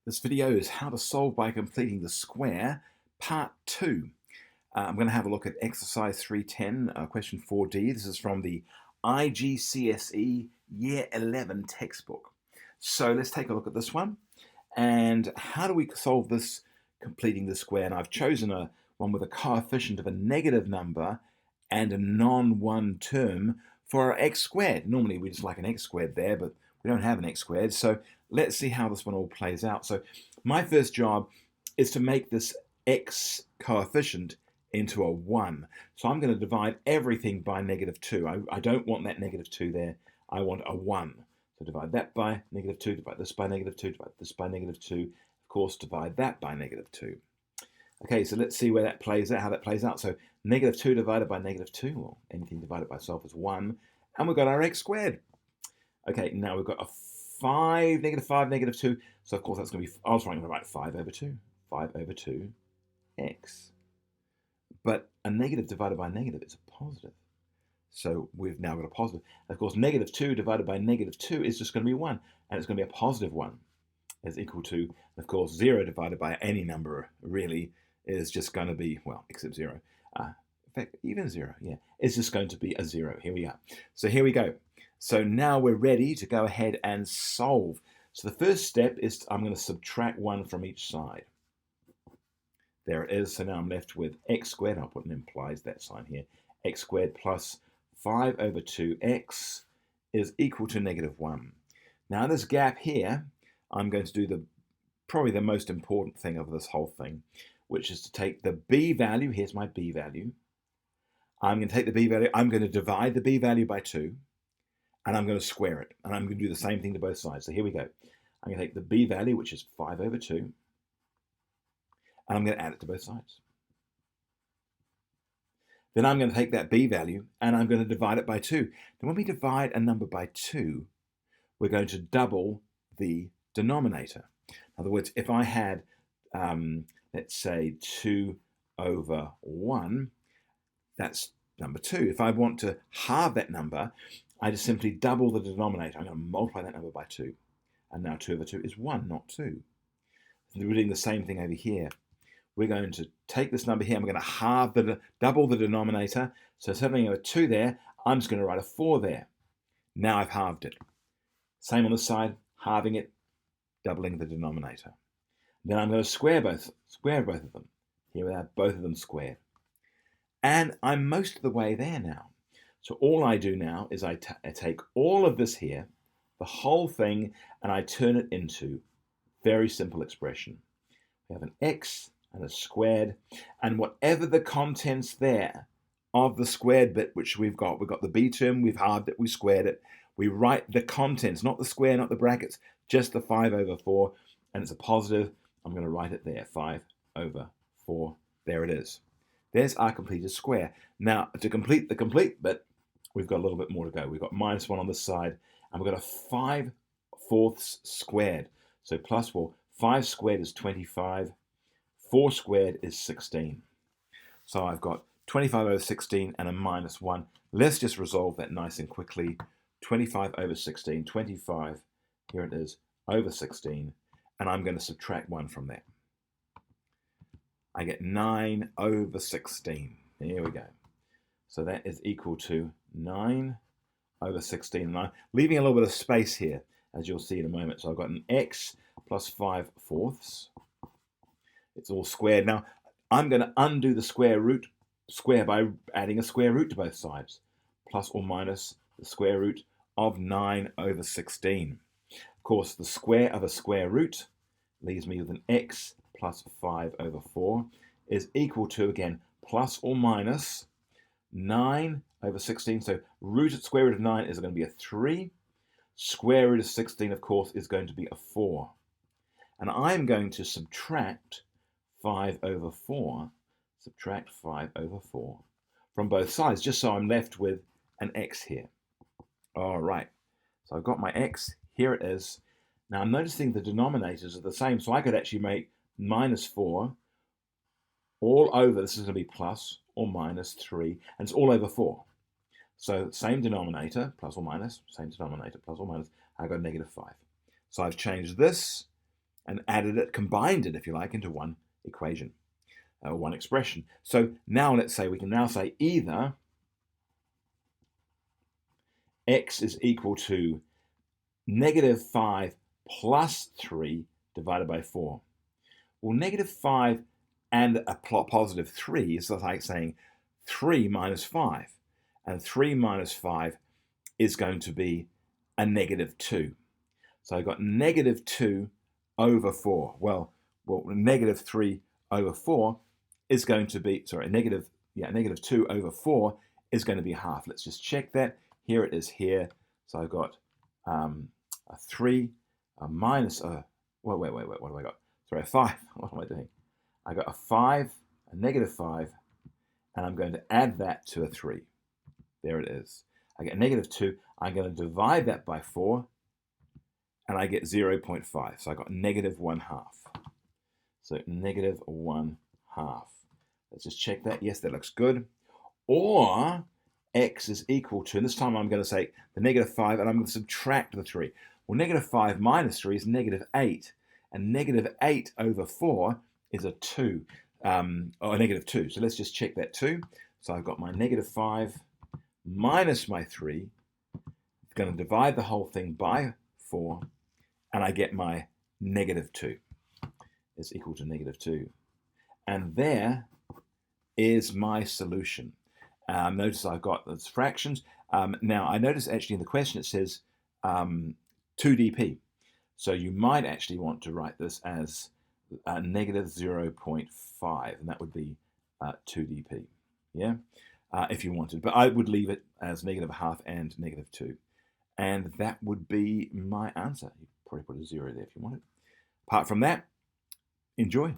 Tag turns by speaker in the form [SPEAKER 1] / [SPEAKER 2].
[SPEAKER 1] This video is how to solve by completing the square, part 2. I'm going to have a look at exercise 310, question 4D. This is from the IGCSE Year 11 textbook. So let's take a look at this one. And how do we solve this completing the square? And I've chosen one with a coefficient of a negative number and a non-one term for our x squared. Normally we just like an x squared there, but we don't have an x squared. So let's see how this one all plays out. So my first job is to make this x coefficient into a 1. So I'm going to divide everything by -2. I don't want that -2 there. I want a 1. So divide that by -2, divide this by -2, divide this by -2. Of course, divide that by -2. Okay, so let's see where that plays out, how that plays out. So -2 divided by -2, or anything divided by itself is 1. And we've got our x squared. Okay, now we've got a 5, -5, -2. So of course that's going to be, I was going to write 5 over 2. 5 over 2 x. But a negative divided by a negative is a positive. So we've now got a positive. And of course, -2 divided by -2 is just going to be 1. And it's going to be a positive 1. Is equal to, of course, 0 divided by any number really is just going to be, well, except 0. In fact, even 0, yeah, it's just going to be a 0. Here we are. So here we go. So now we're ready to go ahead and solve. So the first step is I'm going to subtract 1 from each side. There it is. So now I'm left with x squared. I'll put an implies that sign here. X squared plus 5 over 2x is equal to -1. Now this gap here, I'm going to do probably the most important thing of this whole thing, which is to take the b value. Here's my b value. I'm going to take the b value. I'm going to divide the b value by 2. And I'm going to square it. And I'm going to do the same thing to both sides. So here we go. I'm going to take the b value, which is 5 over 2. And I'm going to add it to both sides. Then I'm going to take that b value and I'm going to divide it by 2. Then when we divide a number by 2, we're going to double the denominator. In other words, if I had, let's say, 2 over 1, that's number 2. If I want to halve that number, I just simply double the denominator. I'm going to multiply that number by 2. And now 2 over 2 is 1, not 2. We're doing the same thing over here. We're going to take this number here. I'm going to double the denominator. So instead of having a 2 there, I'm just going to write a 4 there. Now I've halved it. Same on this side, halving it, doubling the denominator. Then I'm going to square both of them. Here we have both of them squared. And I'm most of the way there now. So all I do now is I take all of this here, the whole thing, and I turn it into very simple expression. We have an x and a squared, and whatever the contents there of the squared bit, which we've got the b term, we've halved it, we squared it. We write the contents, not the square, not the brackets, just the 5 over 4, and it's a positive. I'm going to write it there, 5 over 4. There it is. There's our completed square. Now, to complete the complete bit, we've got a little bit more to go. We've got -1 on this side, and we've got a 5/4 squared. So plus 4. 5 squared is 25. 4 squared is 16. So I've got 25 over 16 and a -1. Let's just resolve that nice and quickly. 25 over 16. 25, here it is, over 16. And I'm going to subtract 1 from that. I get 9 over 16. Here we go. So that is equal to 9 over 16. And I'm leaving a little bit of space here, as you'll see in a moment. So I've got an x plus 5/4. It's all squared. Now, I'm going to undo the square by adding a square root to both sides. Plus or minus the square root of 9 over 16. Of course, the square of a square root leaves me with an x plus 5 over 4 is equal to, again, plus or minus 9 over 16. So square root of 9 is going to be a 3. Square root of 16, of course, is going to be a 4. And I'm going to subtract 5 over 4. Subtract 5 over 4 from both sides, just so I'm left with an x here. All right. So I've got my x. Here it is. Now I'm noticing the denominators are the same, so I could actually make -4 all over. This is going to be plus or minus 3, and it's all over 4. So same denominator, plus or minus, same denominator, plus or minus. I got -5. So I've changed this and added it, combined it, if you like, into one equation, or one expression. So now let's say we can now say either x is equal to -5 plus 3 divided by 4. Well, -5 and a positive 3 is like saying 3 minus 5. And 3 minus 5 is going to be a -2. So I've got -2 over 4. Well, -3 over 4 is going to be, -2 over 4 is going to be half. Let's just check that. Here it is here. So I've got a 3 minus, wait, what have I got? Sorry, a 5. What am I doing? I got a 5, a -5, and I'm going to add that to a 3. There it is. I get a -2. I'm going to divide that by 4, and I get 0.5. So I got -1/2. So -1/2. Let's just check that. Yes, that looks good. Or x is equal to, and this time I'm going to say the -5, and I'm going to subtract the 3. Well, -5 minus 3 is -8, and -8 over 4 is a 2, or a -2. So let's just check that too. So I've got my -5 minus my 3. I'm going to divide the whole thing by 4, and I get my -2 is equal to -2. And there is my solution. Notice I've got those fractions. Now, I notice actually in the question it says 2dp. So you might actually want to write this as -0.5, and that would be 2dp, yeah, if you wanted. But I would leave it as -1/2 and -2. And that would be my answer. You probably put a 0 there if you wanted. Apart from that, enjoy.